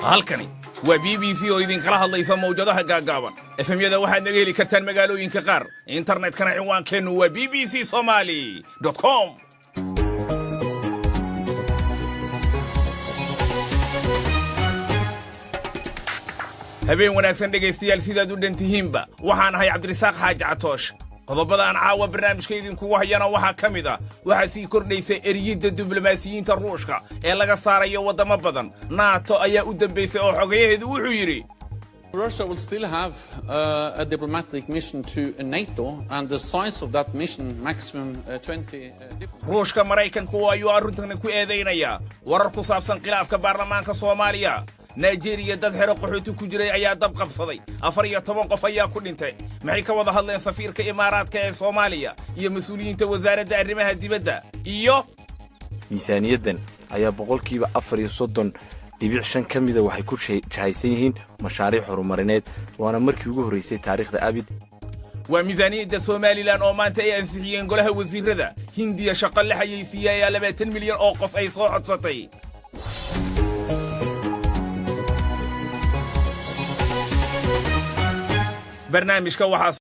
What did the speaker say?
halkani waa BBC oo idin kala hadlaysa mawjadaha gaagaaban FM-yada waxaad naga heli kartaan magaalooyinka qaar internetkana cinwaankeennu waa bbcsomali.com habeen wanaagsan dhegaystayaal sidaad u dhantihiinba waxaan ahay Cabdirasaaq Xaaji Catoosh qodobada aan caawa barnaamijka idinku hayana waxaa ka mid ah waxaa sii kordhaysa eriyada diblomaasiyiinta Ruushka ee laga saarayo wadamo badan NATO ayaa u dambeysay oo xogayaheedu wuxuu yiri Russia will still have a diplomatic mission to NATO, and the size of that mission maximum 20 Ruushka Maraykanku ayuu arrintan ku eedeynaya warar ku saabsan khilaafka baarlamaanka Soomaaliya Nigeria dad xero qaxooti ku jiray ayaa dab qabsaday 14 qof ayaa ku dhintay maxay ka wada hadleen safiirka Imaaraadka ee Soomaaliya iyo mas'uuliyiinta wasaaradda arrimaha dibadda iyo miisaaniyadan ayaa boqolkiiba 34.5 kamida waxay ku jahaysan yihiin mashaariic horumarineed waana markii ugu horeysay taariikhda abid waa miisaaniyadda Soomaaliland oo maanta ay ansixiyeen golaha wasiirada Hindiya shaqo la xayeysiiyay 20 milyan oo qof ay soo codsatay barnaamijka waxaa